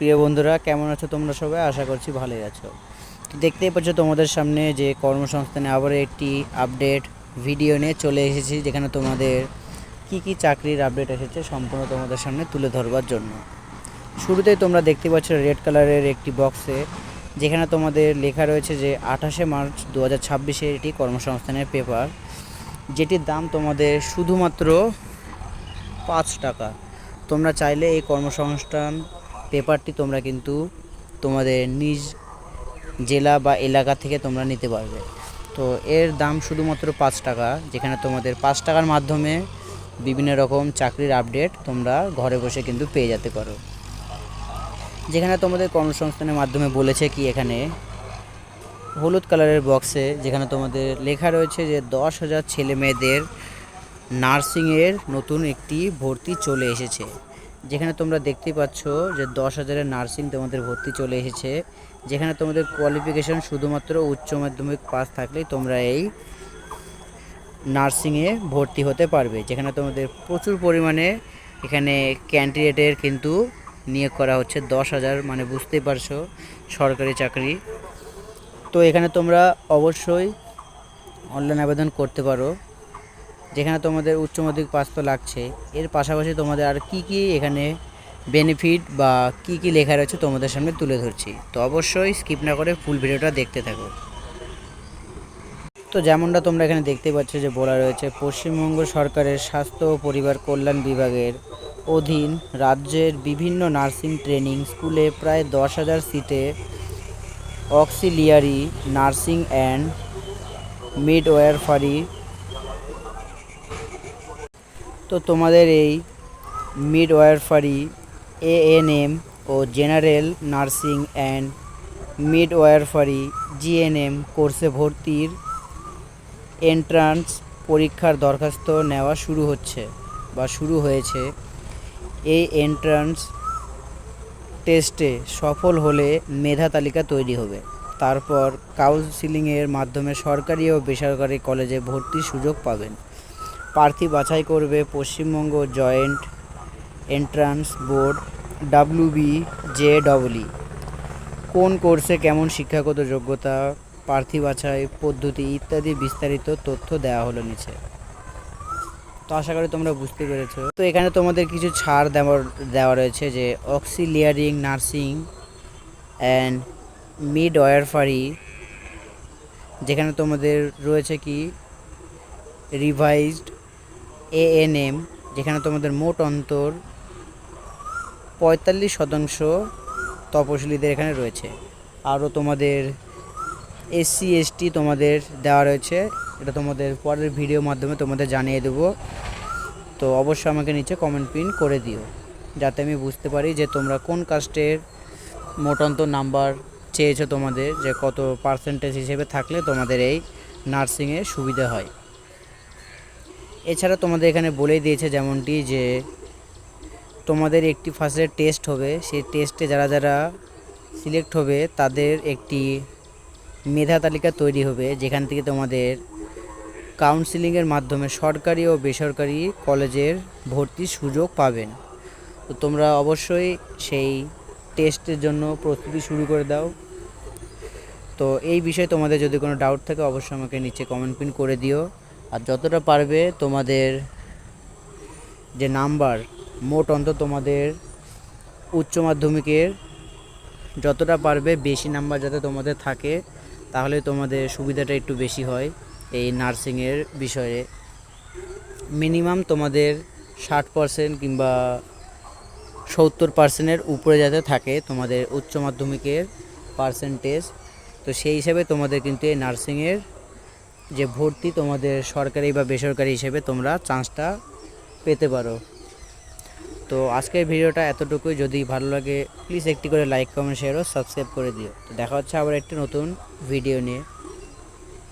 প্রিয় বন্ধুরা, কেমন আছো তোমরা সবাই? আশা করছি ভালোই আছো। তো দেখতেই পাচ্ছ তোমাদের সামনে যে কর্মসংস্থানে আবার একটি আপডেট ভিডিও নিয়ে চলে এসেছি, যেখানে তোমাদের কি চাকরির আপডেট এসেছে সম্পূর্ণ তোমাদের সামনে তুলে ধরবার জন্য। শুরুতেই তোমরা দেখতে পাচ্ছ রেড কালারের একটি বক্সে, যেখানে তোমাদের লেখা রয়েছে যে 28শে মার্চ 2026 এটি কর্মসংস্থানের পেপার, যেটির দাম তোমাদের শুধুমাত্র 5 টাকা। তোমরা চাইলে এই কর্মসংস্থান পেপারটি তোমরা কিন্তু তোমাদের নিজ জেলা বা এলাকা থেকে তোমরা নিতে পারবে। তো এর দাম শুধুমাত্র 5 টাকা, যেখানে তোমাদের 5 টাকার মাধ্যমে বিভিন্ন রকম চাকরির আপডেট তোমরা ঘরে বসে কিন্তু পেয়ে যেতে পারো। যেখানে তোমাদের কর্মসংস্থানের মাধ্যমে বলেছে কি, এখানে হলুদ কালারের বক্সে যেখানে তোমাদের লেখা রয়েছে যে 10,000 ছেলে মেয়েদের নার্সিংয়ের নতুন একটি ভর্তি চলে এসেছে। যেখানে তোমরা দেখতেই পাচ্ছ যে 10,000-এর নার্সিং তোমাদের ভর্তি চলে এসেছে, যেখানে তোমাদের কোয়ালিফিকেশন শুধুমাত্র উচ্চ মাধ্যমিক পাস থাকলেই তোমরা এই নার্সিংয়ে ভর্তি হতে পারবে। যেখানে তোমাদের প্রচুর পরিমাণে এখানে ক্যান্ডিডেটের কিন্তু নিয়োগ করা হচ্ছে। 10,000 মানে বুঝতেই পারছো সরকারি চাকরি। তো এখানে তোমরা অবশ্যই অনলাইন আবেদন করতে পারো, যেখানে তোমাদের উচ্চ মাধ্যমিক পাস তো লাগছে, এর পাশাপাশি তোমাদের আর কি এখানে বেনিফিট বা কি লেখা রয়েছে তোমাদের সামনে তুলে ধরছি। তো অবশ্যই স্কিপ না করে ফুল ভিডিওটা দেখতে থাকো। তো যেমনটা তোমরা এখানে দেখতে পাচ্ছ যে বলা রয়েছে, পশ্চিমবঙ্গ সরকারের স্বাস্থ্য ও পরিবার কল্যাণ বিভাগের অধীন রাজ্যের বিভিন্ন নার্সিং ট্রেনিং স্কুলে প্রায় 10,000 সিটে অক্সিলিয়ারি নার্সিং অ্যান্ড মিডওয়াইফারি। তো তোমাদের এই মিডওয়াইফারি, এএনএম ও general nursing and midwifery GNM কোর্সে ভর্তির এন্ট্রান্স পরীক্ষার দরখাস্ত নেওয়া শুরু হয়েছে। এই এন্ট্রান্স টেস্টে সফল হলে মেধা তালিকা তৈরি হবে। তারপর কাউন্সিলিংয়ের মাধ্যমে সরকারি ও বেসরকারি কলেজে ভর্তির সুযোগ পাবেন। প্রার্থী বাছাই করবে Paschimbanga joint entrance board WBJEE। কোন কোর্সে কেমন শিক্ষাগত যোগ্যতা, প্রার্থী বাছাই পদ্ধতি ইত্যাদি বিস্তারিত তথ্য দেওয়া হলো নিচে। তো আশা করি তোমরা বুঝতে পেরেছো। তো এখানে তোমাদের কিছু ছাড় দেওয়া রয়েছে, যে অক্সিলিয়ারিং নার্সিং অ্যান্ড মিডওয়াইফারি, যেখানে তোমাদের রয়েছে কি রিভাইজড এএনএম, যেখানে তোমাদের মোট অন্তর 45% তপশিলীদের এখানে রয়েছে। আরও তোমাদের SC ST তোমাদের দেওয়া রয়েছে, এটা তোমাদের পরের ভিডিওর মাধ্যমে তোমাদের জানিয়ে দেবো। তো অবশ্যই আমাকে নিচে কমেন্ট পিন করে দিও, যাতে আমি বুঝতে পারি যে তোমরা কোন কাস্টের মোট অন্তর নাম্বার চেয়েছো, তোমাদের যে কত পার্সেন্টেজ হিসেবে থাকলে তোমাদের এই নার্সিংয়ে সুবিধা হয়। এছাড়া তোমাদের এখানে বলেই দিয়েছে যেমনটি, যে তোমাদের একটি ফার্স্টে টেস্ট হবে, সেই টেস্টে যারা সিলেক্ট হবে তাদের একটি মেধা তালিকা তৈরি হবে, যেখান থেকে তোমাদের কাউন্সিলিংয়ের মাধ্যমে সরকারি ও বেসরকারি কলেজের ভর্তির সুযোগ পাবেন। তো তোমরা অবশ্যই সেই টেস্টের জন্য প্রস্তুতি শুরু করে দাও। তো এই বিষয়ে তোমাদের যদি কোনো ডাউট থাকে অবশ্যই আমাকে নিচে কমেন্ট পিন করে দিও। আর যতটা পারবে তোমাদের যে নাম্বার মোট অন্তত তোমাদের উচ্চ মাধ্যমিকের যতটা পারবে বেশি নাম্বার যাতে তোমাদের থাকে, তাহলে তোমাদের সুবিধাটা একটু বেশি হয় এই নার্সিংয়ের বিষয়ে। মিনিমাম তোমাদের 60% কিংবা 70%-এর উপরে যাতে থাকে তোমাদের উচ্চ মাধ্যমিকের পার্সেন্টেজ। তো সেই হিসেবে তোমাদের কিন্তু এই নার্সিংয়ের যে ভর্তি তোমাদের সরকারি বা বেসরকারি হিসেবে তোমরা চান্সটা পেতে পারো। তো আজকের ভিডিওটা এতটুকুই। যদি ভালো লাগে প্লিজ একটি করে লাইক, কমেন্ট, শেয়ার ও সাবস্ক্রাইব করে দিও। তো দেখা হচ্ছে আবার একটি নতুন ভিডিও নিয়ে।